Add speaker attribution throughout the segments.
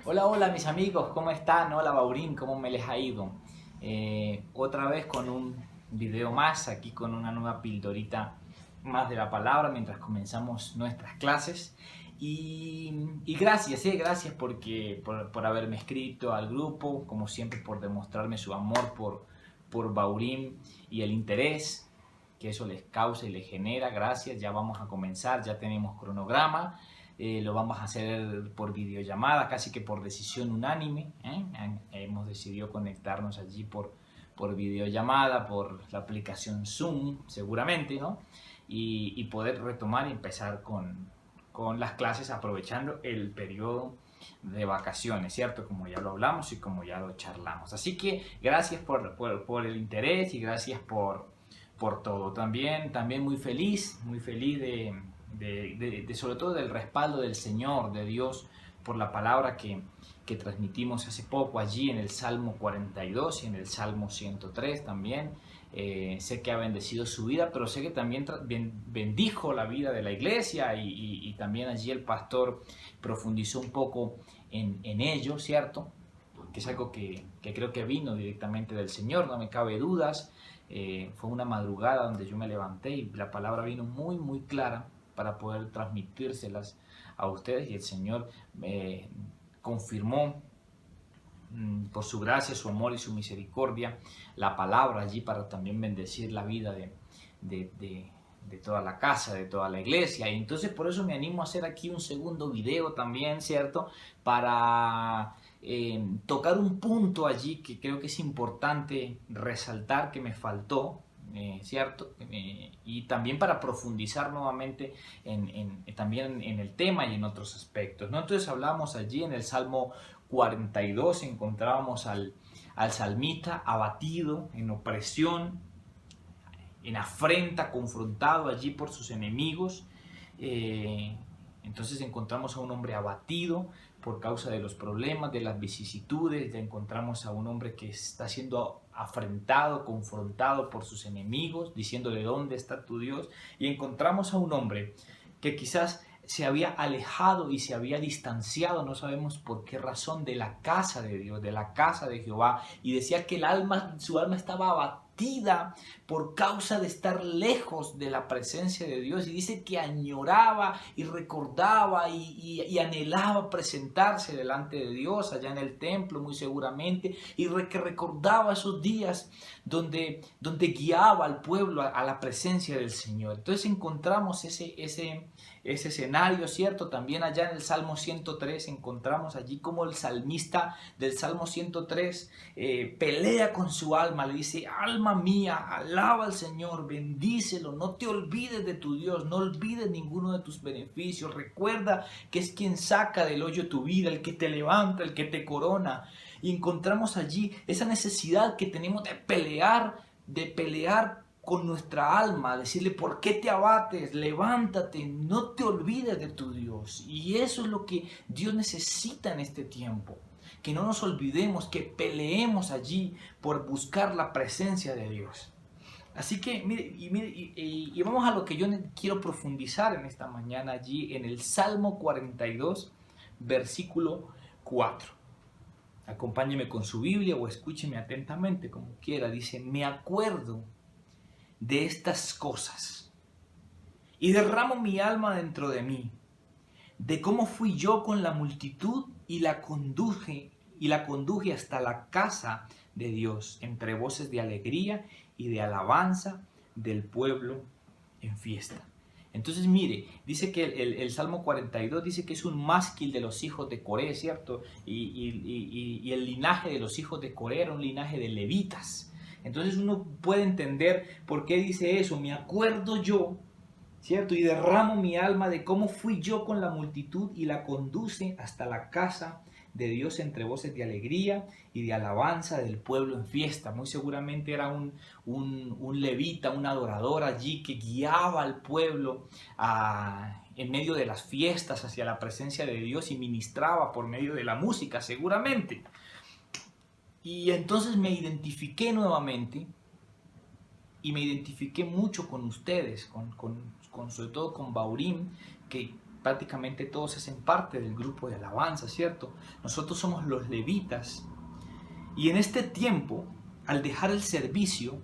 Speaker 1: Hola, hola mis amigos, ¿cómo están? Hola Baurín, ¿cómo me les ha ido? Otra vez con un video más, aquí con una nueva pildorita más de la palabra mientras comenzamos nuestras clases. Y gracias, gracias por haberme escrito al grupo, como siempre por demostrarme su amor por Baurín y el interés que eso les causa y les genera. Gracias, ya vamos a comenzar, ya tenemos cronograma. Lo vamos a hacer por videollamada, casi que por decisión unánime. Hemos decidido conectarnos allí por videollamada, por la aplicación Zoom, seguramente, ¿no? Y poder retomar y empezar con las clases aprovechando el periodo de vacaciones, ¿cierto? Como ya lo hablamos y como ya lo charlamos. Así que gracias por el interés y gracias por todo. También muy feliz de sobre todo del respaldo del Señor, de Dios, por la palabra que transmitimos hace poco allí en el Salmo 42 y en el Salmo 103 también. Sé que ha bendecido su vida, pero sé que también bendijo la vida de la iglesia y también allí el pastor profundizó un poco en ello, ¿cierto? Que es algo que creo que vino directamente del Señor, no me cabe dudas. Fue una madrugada donde yo me levanté y la palabra vino muy clara para poder transmitírselas a ustedes y el Señor me confirmó por su gracia, su amor y su misericordia la palabra allí para también bendecir la vida de toda la casa, de toda la iglesia. Y entonces por eso me animo a hacer aquí un segundo video también, ¿cierto? Para tocar un punto allí que creo que es importante resaltar que me faltó, ¿cierto? Y también para profundizar nuevamente también en el tema y en otros aspectos, ¿no? Entonces hablamos allí en el Salmo 42, encontrábamos al salmista abatido, en opresión, en afrenta, confrontado allí por sus enemigos. Entonces encontramos a un hombre abatido por causa de los problemas, de las vicisitudes. Ya encontramos a un hombre que está siendo afrentado, confrontado por sus enemigos, diciéndole dónde está tu Dios. Y encontramos a un hombre que quizás se había alejado y se había distanciado, no sabemos por qué razón, de la casa de Dios, de la casa de Jehová, y decía que su alma estaba abatida por causa de estar lejos de la presencia de Dios, y dice que añoraba y recordaba y anhelaba presentarse delante de Dios allá en el templo muy seguramente, y que recordaba esos días donde guiaba al pueblo a la presencia del Señor. Entonces encontramos ese escenario, ¿cierto? También allá en el Salmo 103 encontramos allí como el salmista del Salmo 103 pelea con su alma, le dice: alma mía, alaba al Señor, bendícelo, no te olvides de tu Dios, no olvides ninguno de tus beneficios, recuerda que es quien saca del hoyo tu vida, el que te levanta, el que te corona. Y encontramos allí esa necesidad que tenemos de pelear con nuestra alma, decirle: ¿por qué te abates? Levántate, no te olvides de tu Dios. Y eso es lo que Dios necesita en este tiempo. Que no nos olvidemos, que peleemos allí por buscar la presencia de Dios. Así que, y vamos a lo que yo quiero profundizar en esta mañana allí en el Salmo 42, versículo 4. Acompáñeme con su Biblia o escúcheme atentamente como quiera. Dice: me acuerdo de estas cosas y derramo mi alma dentro de mí, de cómo fui yo con la multitud y la conduje hasta la casa de Dios, entre voces de alegría y de alabanza del pueblo en fiesta. Entonces mire, dice que el Salmo 42 dice que es un mástil de los hijos de Coré, ¿cierto? Y el linaje de los hijos de Coré era un linaje de levitas. Entonces uno puede entender por qué dice eso: me acuerdo yo, ¿cierto? Y derramo mi alma de cómo fui yo con la multitud y la conduce hasta la casa de Dios entre voces de alegría y de alabanza del pueblo en fiesta. Muy seguramente era un levita, un adorador allí que guiaba al pueblo en medio de las fiestas hacia la presencia de Dios y ministraba por medio de la música, seguramente. Y entonces me identifiqué nuevamente y me identifiqué mucho con ustedes, sobre todo con Baurín, que prácticamente todos hacen parte del grupo de alabanza, ¿cierto? Nosotros somos los levitas. Y en este tiempo, al dejar el servicio,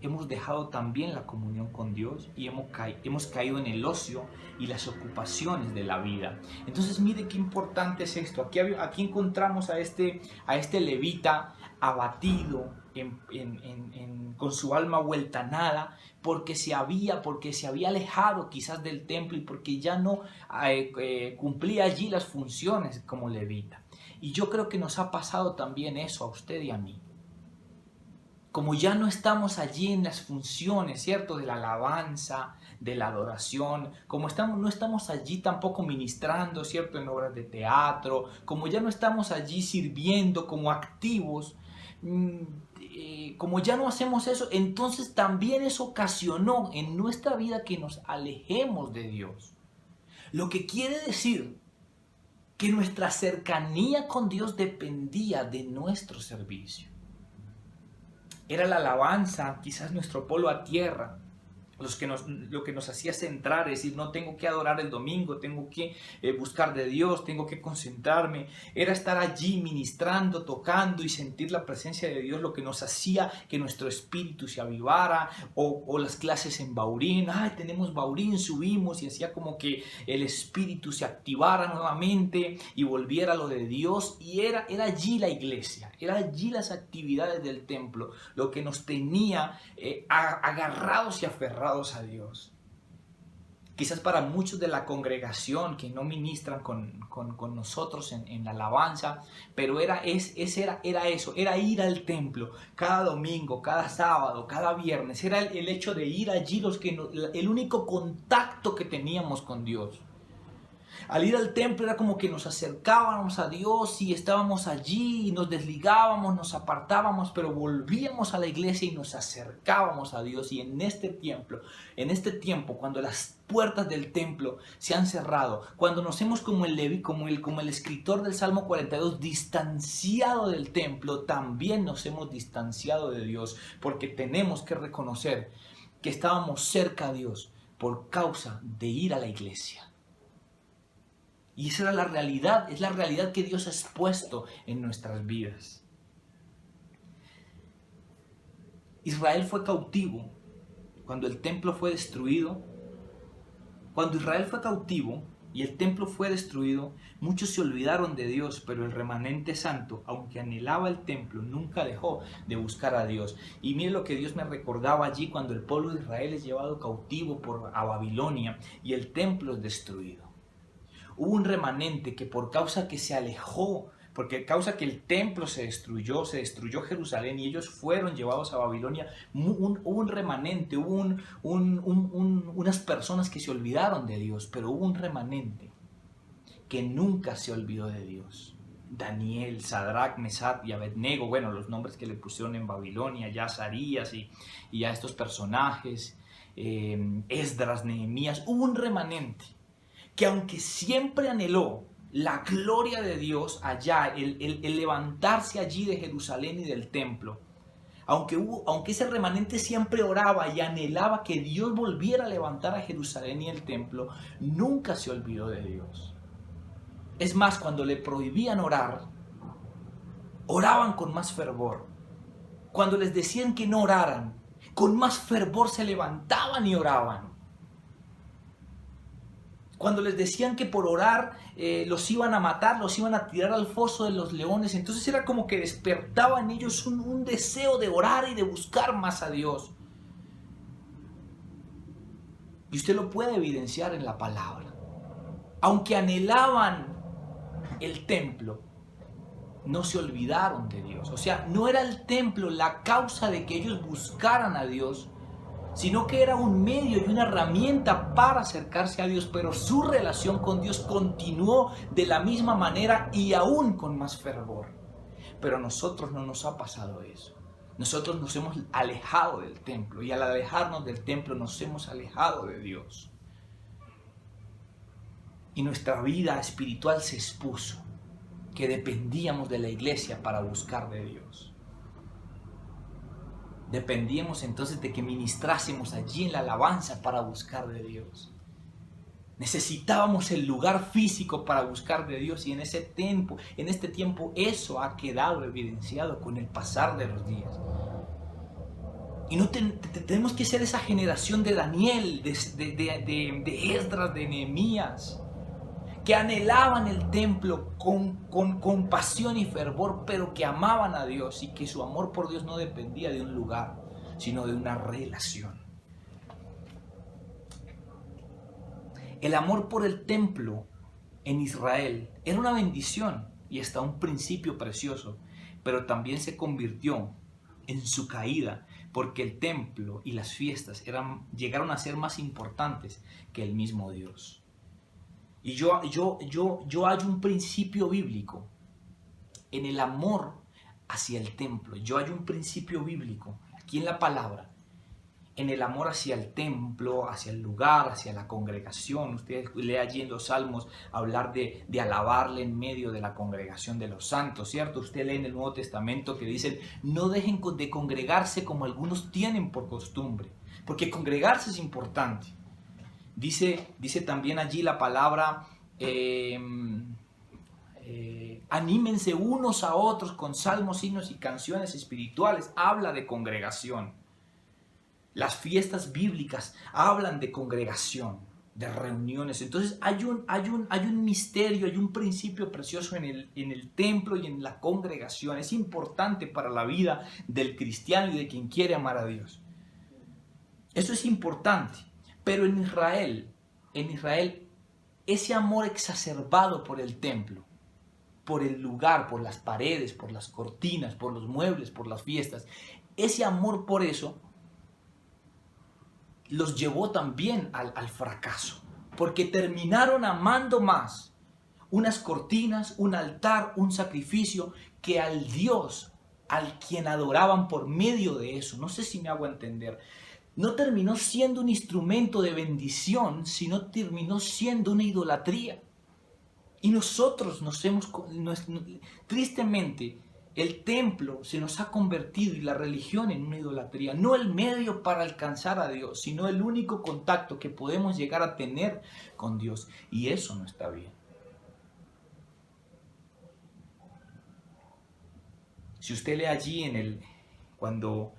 Speaker 1: hemos dejado también la comunión con Dios y hemos caído en el ocio y las ocupaciones de la vida. Entonces mire qué importante es esto. Aquí encontramos a este levita abatido, con su alma vuelta a nada, porque se había alejado quizás del templo y porque ya no cumplía allí las funciones como levita. Y yo creo que nos ha pasado también eso a usted y a mí. Como ya no estamos allí en las funciones, ¿cierto? De la alabanza, de la adoración, no estamos allí tampoco ministrando, ¿cierto? En obras de teatro, como ya no estamos allí sirviendo como activos, como ya no hacemos eso, entonces también eso ocasionó en nuestra vida que nos alejemos de Dios. Lo que quiere decir que nuestra cercanía con Dios dependía de nuestro servicio. Era la alabanza, quizás nuestro polo a tierra, lo que nos hacía centrar, es decir, no tengo que adorar el domingo, tengo que buscar de Dios, tengo que concentrarme. Era estar allí ministrando, tocando y sentir la presencia de Dios, lo que nos hacía que nuestro espíritu se avivara, o las clases en Baurín. Tenemos Baurín, subimos, y hacía como que el espíritu se activara nuevamente y volviera a lo de Dios. Y era allí la iglesia, era allí las actividades del templo, lo que nos tenía agarrados y aferrados a Dios. Quizás para muchos de la congregación que no ministran con nosotros en la alabanza, pero era eso, era ir al templo cada domingo, cada sábado, cada viernes. Era el hecho de ir allí el único contacto que teníamos con Dios. Al ir al templo era como que nos acercábamos a Dios y estábamos allí y nos desligábamos, nos apartábamos, pero volvíamos a la iglesia y nos acercábamos a Dios. Y en este tiempo, cuando las puertas del templo se han cerrado, cuando nos hemos como el escritor del Salmo 42 distanciado del templo, también nos hemos distanciado de Dios, porque tenemos que reconocer que estábamos cerca a Dios por causa de ir a la iglesia. Y esa era la realidad, es la realidad que Dios ha expuesto en nuestras vidas. Israel fue cautivo cuando el templo fue destruido. Cuando Israel fue cautivo y el templo fue destruido, muchos se olvidaron de Dios, pero el remanente santo, aunque anhelaba el templo, nunca dejó de buscar a Dios. Y mire lo que Dios me recordaba allí cuando el pueblo de Israel es llevado cautivo a Babilonia y el templo es destruido. Hubo un remanente que por causa que se alejó, porque causa que el templo se destruyó Jerusalén y ellos fueron llevados a Babilonia, hubo un remanente, hubo unas personas que se olvidaron de Dios, pero hubo un remanente que nunca se olvidó de Dios. Daniel, Sadrach, Mesach y Abednego, bueno, los nombres que le pusieron en Babilonia, ya Azarías y a estos personajes, Esdras, Nehemías, hubo un remanente que aunque siempre anheló la gloria de Dios allá, el levantarse allí de Jerusalén y del templo, aunque ese remanente siempre oraba y anhelaba que Dios volviera a levantar a Jerusalén y el templo, nunca se olvidó de Dios. Es más, cuando le prohibían orar, oraban con más fervor. Cuando les decían que no oraran, con más fervor se levantaban y oraban. Cuando les decían que por orar los iban a matar, los iban a tirar al foso de los leones, entonces era como que despertaba en ellos un deseo de orar y de buscar más a Dios. Y usted lo puede evidenciar en la palabra. Aunque anhelaban el templo, no se olvidaron de Dios. O sea, no era el templo la causa de que ellos buscaran a Dios, sino que era un medio y una herramienta para acercarse a Dios, pero su relación con Dios continuó de la misma manera y aún con más fervor. Pero a nosotros no nos ha pasado eso. Nosotros nos hemos alejado del templo y al alejarnos del templo nos hemos alejado de Dios. Y nuestra vida espiritual se expuso, que dependíamos de la iglesia para buscar de Dios. Dependíamos entonces de que ministrásemos allí en la alabanza para buscar de Dios. Necesitábamos el lugar físico para buscar de Dios y en este tiempo eso ha quedado evidenciado con el pasar de los días. Y no tenemos que ser esa generación de Daniel, de Esdras, de Nehemías, que anhelaban el templo con pasión y fervor, pero que amaban a Dios y que su amor por Dios no dependía de un lugar, sino de una relación. El amor por el templo en Israel era una bendición y hasta un principio precioso, pero también se convirtió en su caída porque el templo y las fiestas llegaron a ser más importantes que el mismo Dios. Y yo hallo un principio bíblico en el amor hacia el templo. Yo hallo un principio bíblico aquí en la palabra, en el amor hacia el templo, hacia el lugar, hacia la congregación. Usted lee allí en los Salmos hablar de alabarle en medio de la congregación de los santos, ¿cierto? Usted lee en el Nuevo Testamento que dicen, no dejen de congregarse como algunos tienen por costumbre, porque congregarse es importante. Dice también allí la palabra, anímense unos a otros con salmos, himnos y canciones espirituales. Habla de congregación. Las fiestas bíblicas hablan de congregación, de reuniones. Entonces hay un misterio, hay un principio precioso en el templo y en la congregación. Es importante para la vida del cristiano y de quien quiere amar a Dios. Eso es importante. Pero en Israel, ese amor exacerbado por el templo, por el lugar, por las paredes, por las cortinas, por los muebles, por las fiestas, ese amor por eso los llevó también al fracaso, porque terminaron amando más unas cortinas, un altar, un sacrificio, que al Dios, al quien adoraban por medio de eso. No sé si me hago entender. No terminó siendo un instrumento de bendición, sino terminó siendo una idolatría. Y nosotros tristemente, el templo se nos ha convertido y la religión en una idolatría. No el medio para alcanzar a Dios, sino el único contacto que podemos llegar a tener con Dios. Y eso no está bien. Si usted lee allí cuando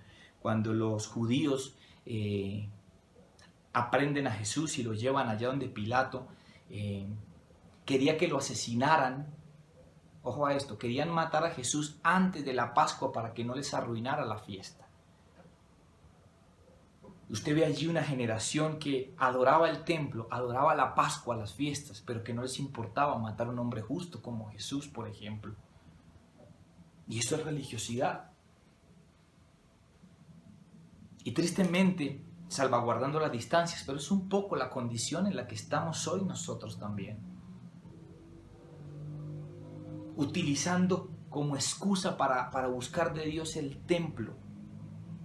Speaker 1: los judíos aprenden a Jesús y lo llevan allá donde Pilato quería que lo asesinaran. Ojo a esto, querían matar a Jesús antes de la Pascua para que no les arruinara la fiesta. Usted ve allí una generación que adoraba el templo, adoraba la Pascua, las fiestas, pero que no les importaba matar a un hombre justo como Jesús, por ejemplo. Y eso es religiosidad. Y tristemente, salvaguardando las distancias, pero es un poco la condición en la que estamos hoy nosotros también. Utilizando como excusa para buscar de Dios el templo,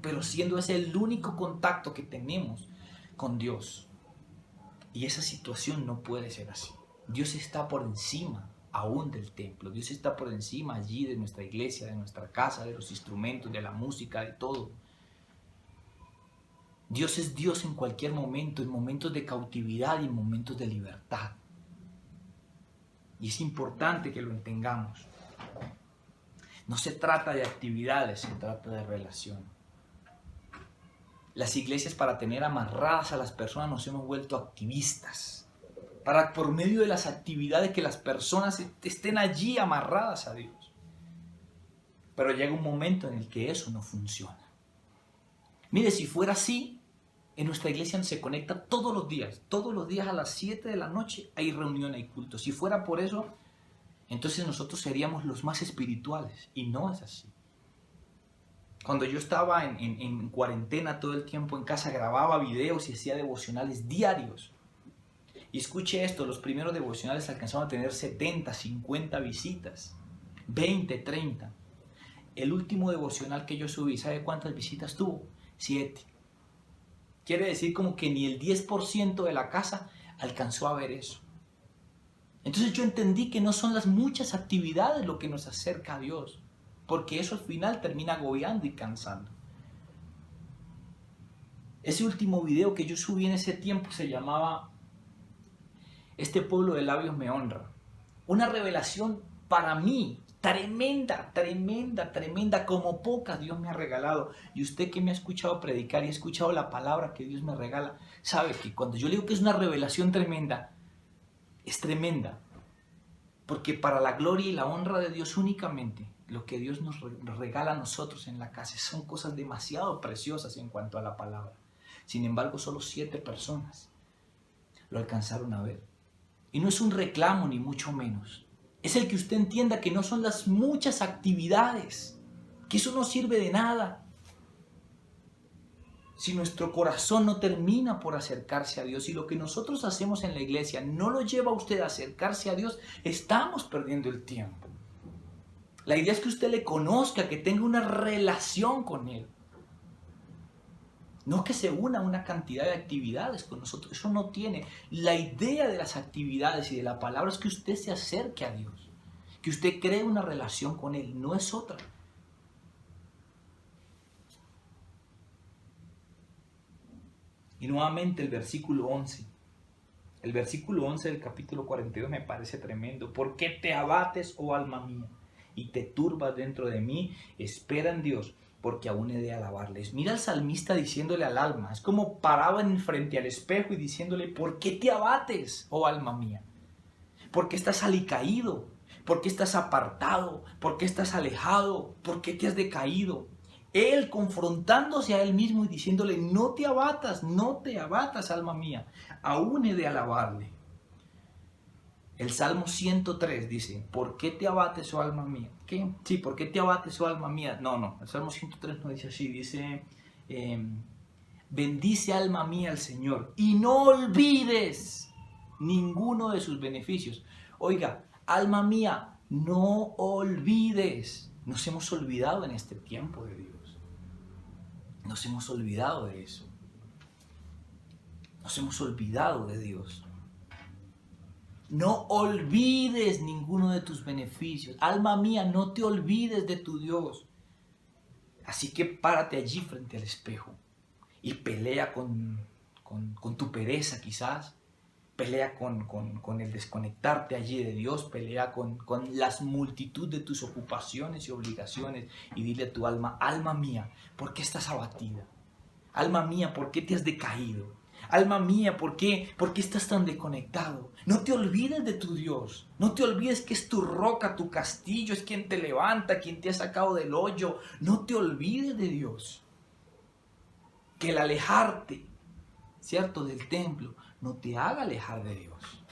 Speaker 1: pero siendo ese el único contacto que tenemos con Dios. Y esa situación no puede ser así. Dios está por encima aún del templo. Dios está por encima allí de nuestra iglesia, de nuestra casa, de los instrumentos, de la música, de todo. Dios es Dios en cualquier momento, en momentos de cautividad y en momentos de libertad. Y es importante que lo entendamos. No se trata de actividades, se trata de relación. Las iglesias, para tener amarradas a las personas, nos hemos vuelto activistas. Para por medio de las actividades que las personas estén allí amarradas a Dios. Pero llega un momento en el que eso no funciona. Mire, si fuera así, en nuestra iglesia se conecta todos los días a las 7 de la noche hay reunión, hay culto. Si fuera por eso, entonces nosotros seríamos los más espirituales, y no es así. Cuando yo estaba en cuarentena todo el tiempo en casa, grababa videos y hacía devocionales diarios. Y escuche esto, los primeros devocionales alcanzaban a tener 70, 50 visitas, 20, 30. El último devocional que yo subí, ¿sabe cuántas visitas tuvo? 7. Quiere decir como que ni el 10% de la casa alcanzó a ver eso. Entonces yo entendí que no son las muchas actividades lo que nos acerca a Dios, porque eso al final termina agobiando y cansando. Ese último video que yo subí en ese tiempo se llamaba este pueblo de labios me honra. Una revelación para mí tremenda, tremenda, tremenda, como pocas Dios me ha regalado. Y usted que me ha escuchado predicar y ha escuchado la palabra que Dios me regala, sabe que cuando yo le digo que es una revelación tremenda, es tremenda. Porque para la gloria y la honra de Dios únicamente, lo que Dios nos regala a nosotros en la casa son cosas demasiado preciosas en cuanto a la palabra. Sin embargo, solo 7 personas lo alcanzaron a ver. Y no es un reclamo ni mucho menos. Es el que usted entienda que no son las muchas actividades, que eso no sirve de nada. Si nuestro corazón no termina por acercarse a Dios y lo que nosotros hacemos en la iglesia no lo lleva a usted a acercarse a Dios, estamos perdiendo el tiempo. La idea es que usted le conozca, que tenga una relación con Él. No que se una a una cantidad de actividades con nosotros, eso no tiene. La idea de las actividades y de la palabra es que usted se acerque a Dios, que usted cree una relación con Él, no es otra. Y nuevamente el versículo 11. El versículo 11 del capítulo 42 me parece tremendo. ¿Por qué te abates, oh alma mía, y te turbas dentro de mí? Espera en Dios, porque aún he de alabarles. Mira al salmista diciéndole al alma, es como paraba en frente al espejo y diciéndole, ¿por qué te abates, oh alma mía? ¿Por qué estás alicaído? ¿Por qué estás apartado? ¿Por qué estás alejado? ¿Por qué te has decaído? Él confrontándose a él mismo y diciéndole, no te abatas, alma mía, aún he de alabarle. El Salmo 103 dice, ¿por qué te abates, oh alma mía? ¿Qué? Sí, ¿por qué te abates, oh alma mía? No, el Salmo 103 no dice así, dice, bendice alma mía al Señor y no olvides ninguno de sus beneficios. Oiga, alma mía, no olvides. Nos hemos olvidado en este tiempo de Dios. Nos hemos olvidado de eso. Nos hemos olvidado de Dios. No olvides ninguno de tus beneficios. Alma mía, no te olvides de tu Dios. Así que párate allí frente al espejo y pelea con tu pereza quizás. Pelea con el desconectarte allí de Dios. Pelea con las multitud de tus ocupaciones y obligaciones. Y dile a tu alma, alma mía, ¿por qué estás abatida? Alma mía, ¿por qué te has decaído? Alma mía, ¿por qué estás tan desconectado? No te olvides de tu Dios. No te olvides que es tu roca, tu castillo, es quien te levanta, quien te ha sacado del hoyo. No te olvides de Dios. Que el alejarte, ¿cierto?, del templo, no te haga alejar de Dios.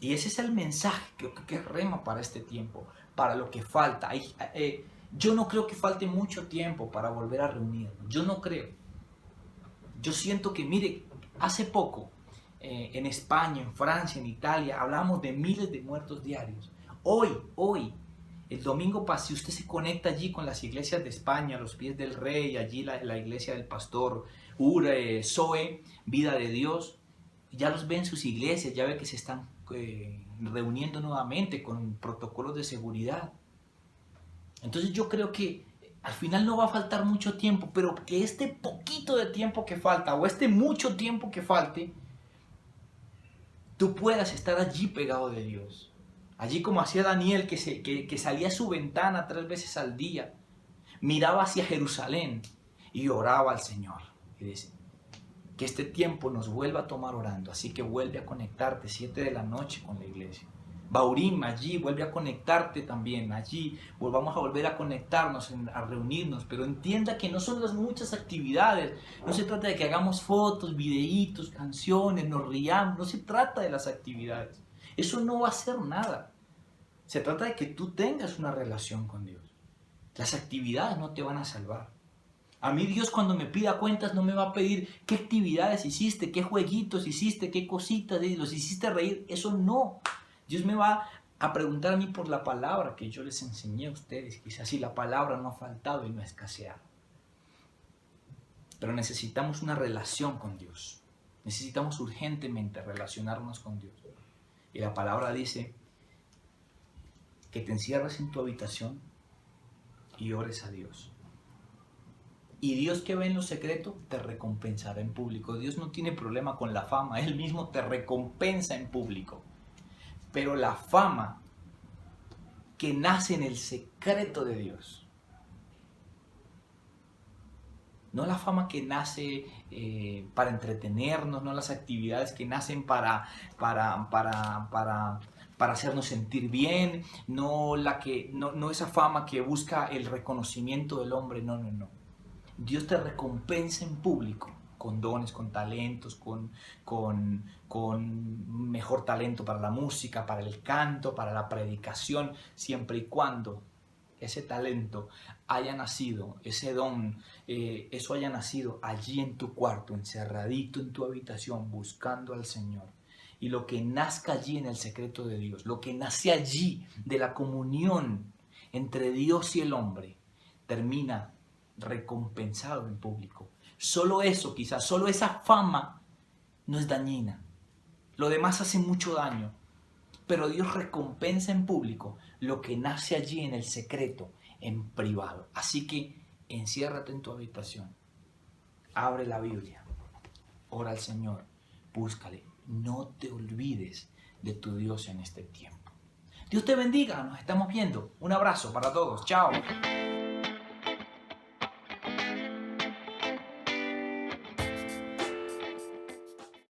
Speaker 1: Y ese es el mensaje que rema para este tiempo, para lo que falta. Yo no creo que falte mucho tiempo para volver a reunirnos. Yo no creo. Yo siento que, mire, hace poco, en España, en Francia, en Italia, hablamos de miles de muertos diarios. Hoy, el domingo si usted se conecta allí con las iglesias de España, los pies del rey, allí la iglesia del pastor Zoe, Vida de Dios, ya los ve en sus iglesias, ya ve que se están reuniendo nuevamente con protocolos de seguridad. Entonces yo creo que al final no va a faltar mucho tiempo, pero que este poquito de tiempo que falta, o este mucho tiempo que falte, tú puedas estar allí pegado de Dios. Allí como hacía Daniel, que salía a su ventana 3 veces al día, miraba hacia Jerusalén y oraba al Señor. Y dice, que este tiempo nos vuelva a tomar orando, así que vuelve a conectarte 7 de la noche con la iglesia. Baurim, allí vuelve a conectarte también, allí vamos a volver a conectarnos, a reunirnos, pero entienda que no son las muchas actividades, no se trata de que hagamos fotos, videitos, canciones, nos riamos, no se trata de las actividades, eso no va a hacer nada, se trata de que tú tengas una relación con Dios, las actividades no te van a salvar. A mí Dios cuando me pida cuentas no me va a pedir qué actividades hiciste, qué jueguitos hiciste, qué cositas, los hiciste reír, eso no. Dios me va a preguntar a mí por la palabra que yo les enseñé a ustedes. Quizás si la palabra no ha faltado y no ha escaseado. Pero necesitamos una relación con Dios. Necesitamos urgentemente relacionarnos con Dios. Y la palabra dice que te encierres en tu habitación y ores a Dios. Y Dios que ve en lo secreto te recompensará en público. Dios no tiene problema con la fama, Él mismo te recompensa en público. Pero la fama que nace en el secreto de Dios, no la fama que nace para entretenernos, no las actividades que nacen para hacernos sentir bien, no esa fama que busca el reconocimiento del hombre, no, no, no. Dios te recompensa en público, con dones, con talentos, con mejor talento para la música, para el canto, para la predicación, siempre y cuando ese talento haya nacido, ese don, eso haya nacido allí en tu cuarto, encerradito en tu habitación, buscando al Señor. Y lo que nazca allí en el secreto de Dios, lo que nace allí de la comunión entre Dios y el hombre, termina recompensado en público. Solo eso, quizás, solo esa fama no es dañina. Lo demás hace mucho daño. Pero Dios recompensa en público lo que nace allí en el secreto, en privado. Así que enciérrate en tu habitación, abre la Biblia, ora al Señor, búscale. No te olvides de tu Dios en este tiempo. Dios te bendiga, nos estamos viendo. Un abrazo para todos, chao.